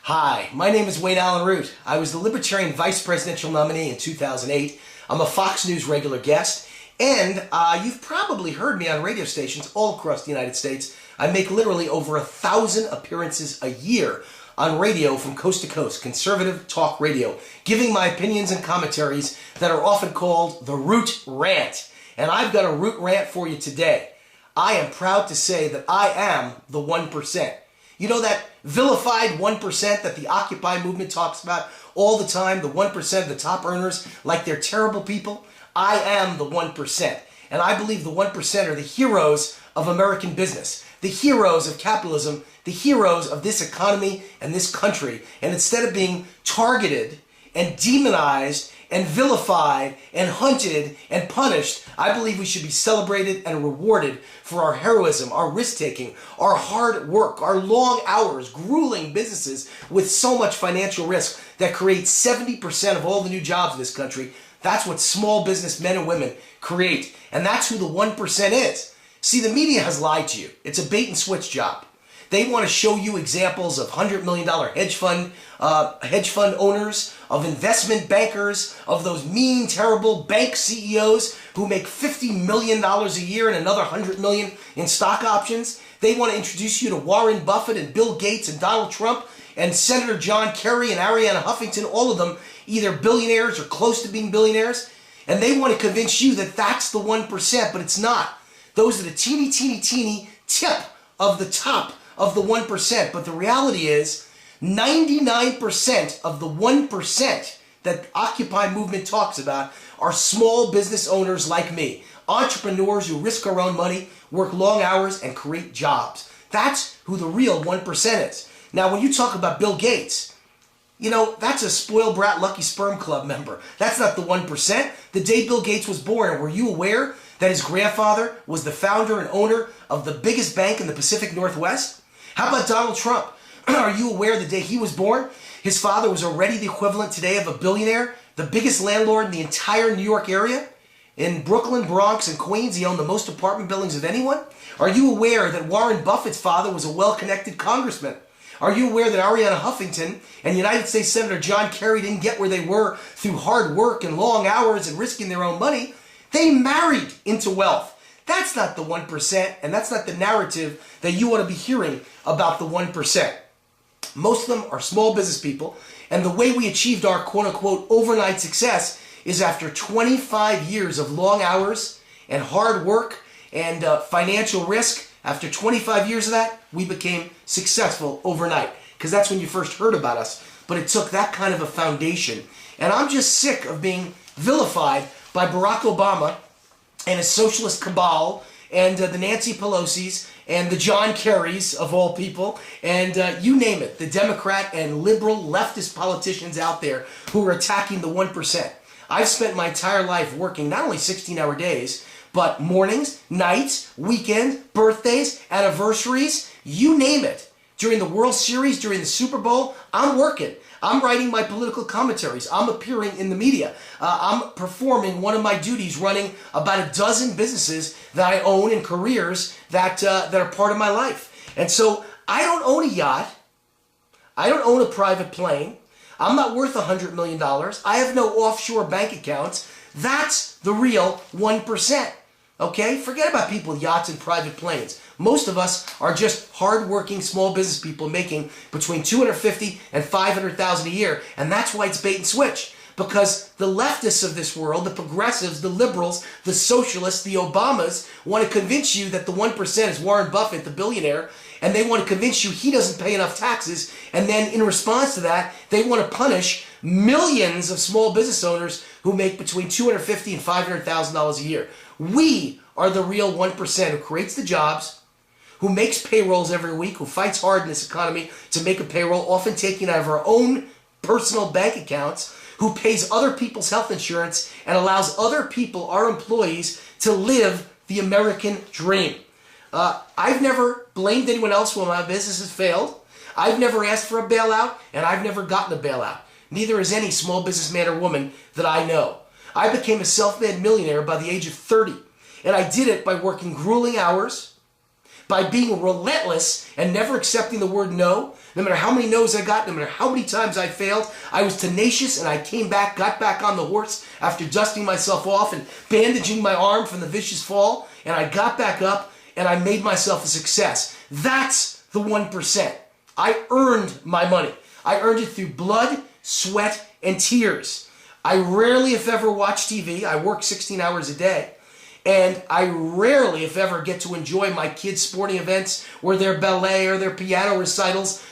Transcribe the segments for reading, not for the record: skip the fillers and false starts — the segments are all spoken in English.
Hi, my name is Allyn Root. I was the Libertarian vice presidential nominee in 2008. I'm a Fox News regular guest, and you've probably heard me on radio stations all across the United States. I make literally over 1,000 appearances a year on radio from coast to coast, conservative talk radio, giving my opinions and commentaries that are often called the Root Rant. And I've got a Root Rant for you today. I am proud to say that I am the 1%. You know that vilified 1% that the Occupy movement talks about all the time, the 1% of the top earners, like they're terrible people? I am the 1%. And I believe the 1% are the heroes of American business, the heroes of capitalism, the heroes of this economy and this country. And instead of being targeted and demonized and vilified and hunted and punished, I believe we should be celebrated and rewarded for our heroism, our risk-taking, our hard work, our long hours, grueling businesses with so much financial risk that create 70% of all the new jobs in this country. That's what small business men and women create. And that's who the 1% is. See, the media has lied to you. It's a bait and switch job. They want to show you examples of $100 million hedge fund owners, of investment bankers, of those mean, terrible bank CEOs who make $50 million a year and another $100 million in stock options. They want to introduce you to Warren Buffett and Bill Gates and Donald Trump and Senator John Kerry and Arianna Huffington, all of them either billionaires or close to being billionaires. And they want to convince you that that's the 1%, but it's not. Those are the teeny, teeny, teeny tip of the top of the 1%. But the reality is 99% of the 1% that Occupy movement talks about are small business owners like me, entrepreneurs who risk our own money, work long hours, and create jobs. That's who the real 1% is. Now, when you talk about Bill Gates, you know, that's a spoiled brat Lucky Sperm Club member. That's not the 1%. The day Bill Gates was born, were you aware that his grandfather was the founder and owner of the biggest bank in the Pacific Northwest? How about Donald Trump? Are you aware the day he was born, his father was already the equivalent today of a billionaire, the biggest landlord in the entire New York area? In Brooklyn, Bronx, and Queens, he owned the most apartment buildings of anyone? Are you aware that Warren Buffett's father was a well-connected congressman? Are you aware that Arianna Huffington and United States Senator John Kerry didn't get where they were through hard work and long hours and risking their own money? They married into wealth. That's not the 1%, and that's not the narrative that you want to be hearing about the 1%. Most of them are small business people, and the way we achieved our quote-unquote overnight success is after 25 years of long hours and hard work and financial risk. After 25 years of that, we became successful overnight, because that's when you first heard about us. But it took that kind of a foundation. And I'm just sick of being vilified by Barack Obama and his socialist cabal and the Nancy Pelosi's and the John Kerrys of all people, and you name it, the Democrat and liberal leftist politicians out there who are attacking the 1%. I've spent my entire life working not only 16-hour days, but mornings, nights, weekends, birthdays, anniversaries, you name it. During the World Series, during the Super Bowl, I'm working. I'm writing my political commentaries. I'm appearing in the media. I'm performing one of my duties, running about a dozen businesses that I own and careers that are part of my life. And so I don't own a yacht. I don't own a private plane. I'm not worth $100 million. I have no offshore bank accounts. That's the real 1%. Okay? Forget about people with yachts and private planes. Most of us are just hard-working small business people making between $250,000 and $500,000 a year, and that's why it's bait and switch. Because the leftists of this world, the progressives, the liberals, the socialists, the Obamas, want to convince you that the 1% is Warren Buffett, the billionaire, and they want to convince you he doesn't pay enough taxes, and then in response to that, they want to punish millions of small business owners who make between $250,000 and $500,000 a year. We are the real 1% who creates the jobs, who makes payrolls every week, who fights hard in this economy to make a payroll, often taking out of our own personal bank accounts, who pays other people's health insurance and allows other people, our employees, to live the American dream. I've never blamed anyone else when my business has failed. I've never asked for a bailout, and I've never gotten a bailout. Neither has any small businessman or woman that I know. I became a self-made millionaire by the age of 30, and I did it by working grueling hours, by being relentless and never accepting the word no, No matter how many no's I got, no matter how many times I failed, I was tenacious and I came back, got back on the horse after dusting myself off and bandaging my arm from the vicious fall, and I got back up and I made myself a success. That's the 1%. I earned my money. I earned it through blood, sweat, and tears. I rarely, if ever, watch TV. I work 16 hours a day. And I rarely, if ever, get to enjoy my kids' sporting events or their ballet or their piano recitals.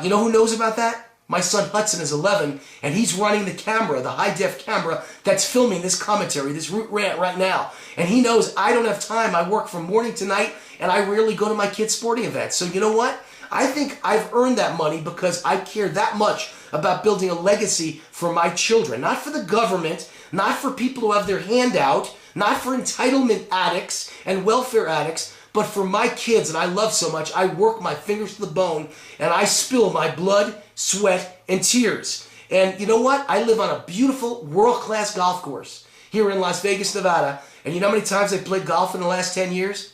You know who knows about that? My son Hudson is 11, and he's running the camera, the high-def camera that's filming this commentary, this Root Rant right now. And he knows I don't have time. I work from morning to night, and I rarely go to my kids' sporting events. So you know what? I think I've earned that money because I care that much about building a legacy for my children. Not for the government, not for people who have their hand out, not for entitlement addicts and welfare addicts, but for my kids that I love so much. I work my fingers to the bone and I spill my blood, sweat, and tears. And you know what? I live on a beautiful world-class golf course here in Las Vegas, Nevada. And you know how many times I played golf in the last 10 years?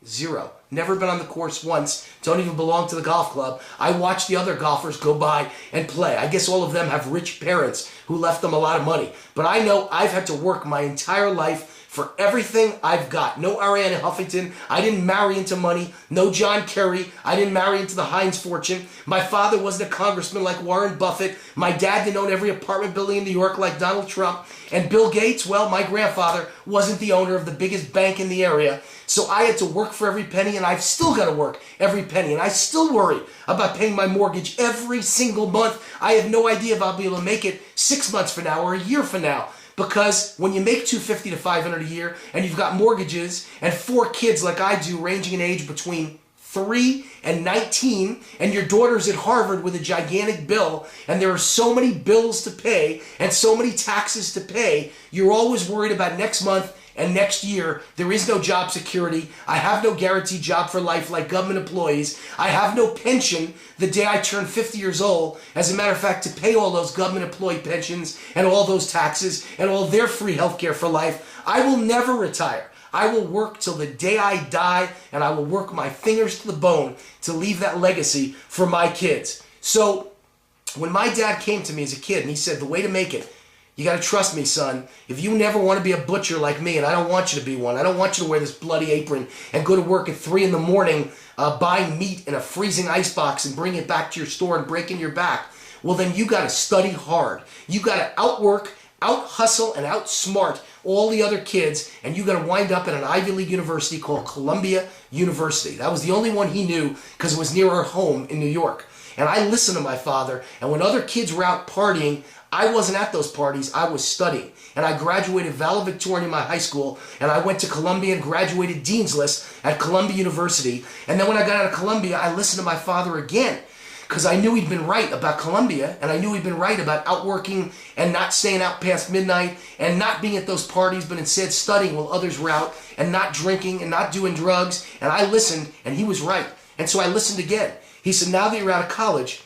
0. Never been on the course once. Don't even belong to the golf club. I watch the other golfers go by and play. I guess all of them have rich parents who left them a lot of money. But I know I've had to work my entire life for everything I've got. No Arianna Huffington. I didn't marry into money. No John Kerry. I didn't marry into the Heinz fortune. My father wasn't a congressman like Warren Buffett. My dad didn't own every apartment building in New York like Donald Trump. And Bill Gates, well, my grandfather wasn't the owner of the biggest bank in the area. So I had to work for every penny, and I've still got to work every penny. And I still worry about paying my mortgage every single month. I have no idea if I'll be able to make it 6 months from now or a year from now. Because when you make $250 to $500 a year, and you've got mortgages and 4 kids like I do, ranging in age between 3 and 19, and your daughter's at Harvard with a gigantic bill, and there are so many bills to pay and so many taxes to pay, you're always worried about next month and next year. There is no job security. I have no guaranteed job for life like government employees. I have no pension the day I turn 50 years old. As a matter of fact, to pay all those government employee pensions and all those taxes and all their free health care for life, I will never retire. I will work till the day I die, and I will work my fingers to the bone to leave that legacy for my kids. So when my dad came to me as a kid and he said, the way to make it, you got to trust me, son. If you never want to be a butcher like me, and I don't want you to be one, I don't want you to wear this bloody apron and go to work at 3 in the morning buying meat in a freezing icebox and bring it back to your store and breaking your back. Well, then you got to study hard. You got to outwork, out-hustle, and outsmart all the other kids, and you got to wind up at an Ivy League university called Columbia University. That was the only one he knew because it was near our home in New York. And I listened to my father, and when other kids were out partying, I wasn't at those parties, I was studying. And I graduated valedictorian in my high school, and I went to Columbia and graduated Dean's List at Columbia University. And then when I got out of Columbia, I listened to my father again, because I knew he'd been right about Columbia, and I knew he'd been right about outworking and not staying out past midnight, and not being at those parties, but instead studying while others were out, and not drinking and not doing drugs. And I listened, and he was right. And so I listened again. He said, now that you're out of college,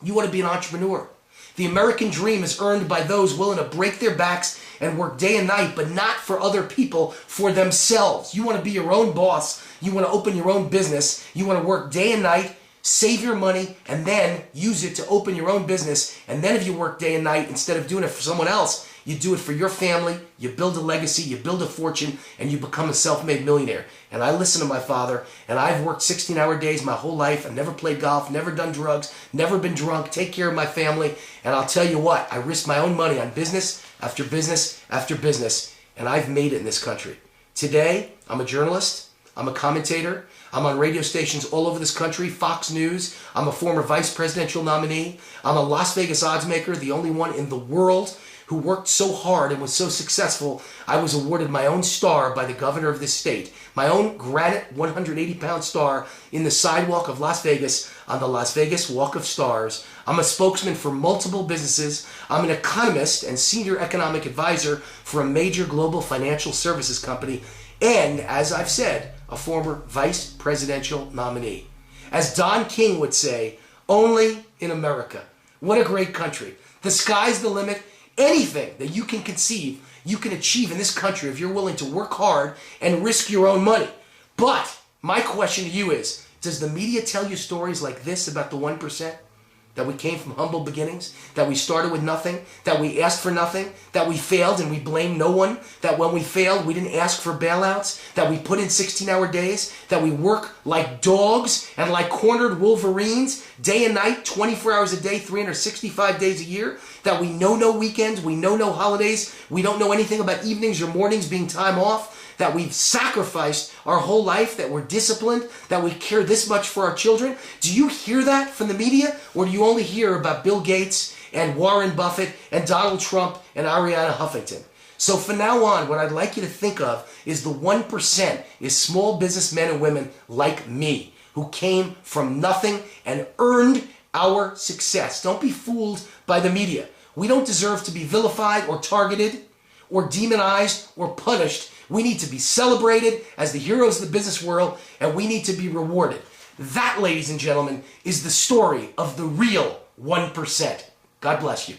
you want to be an entrepreneur. The American dream is earned by those willing to break their backs and work day and night, but not for other people, for themselves. You want to be your own boss. You want to open your own business. You want to work day and night, save your money, and then use it to open your own business. And then if you work day and night, instead of doing it for someone else, you do it for your family, you build a legacy, you build a fortune, and you become a self-made millionaire. And I listen to my father, and I've worked 16-hour days my whole life. I've never played golf, never done drugs, never been drunk, take care of my family. And I'll tell you what, I risked my own money on business after business after business, and I've made it in this country. Today, I'm a journalist, I'm a commentator, I'm on radio stations all over this country, Fox News, I'm a former vice presidential nominee, I'm a Las Vegas odds maker, the only one in the world who worked so hard and was so successful, I was awarded my own star by the governor of this state. My own granite 180-pound star in the sidewalk of Las Vegas on the Las Vegas Walk of Stars. I'm a spokesman for multiple businesses. I'm an economist and senior economic advisor for a major global financial services company. And, as I've said, a former vice presidential nominee. As Don King would say, only in America. What a great country. The sky's the limit. Anything that you can conceive, you can achieve in this country if you're willing to work hard and risk your own money. But my question to you is, Does the media tell you stories like this about the 1%? That we came from humble beginnings, that we started with nothing, that we asked for nothing, that we failed and we blame no one, that when we failed we didn't ask for bailouts, that we put in 16-hour days, that we work like dogs and like cornered wolverines day and night, 24 hours a day, 365 days a year, that we know no weekends, we know no holidays, we don't know anything about evenings or mornings being time off, that we've sacrificed our whole life, that we're disciplined, that we care this much for our children. Do you hear that from the media? Or do you only hear about Bill Gates and Warren Buffett and Donald Trump and Ariana Huffington? So from now on, what I'd like you to think of is the 1% is small businessmen and women like me who came from nothing and earned our success. Don't be fooled by the media. We don't deserve to be vilified or targeted or demonized or punished. We need to be celebrated as the heroes of the business world, and we need to be rewarded. That, ladies and gentlemen, is the story of the real 1%. God bless you.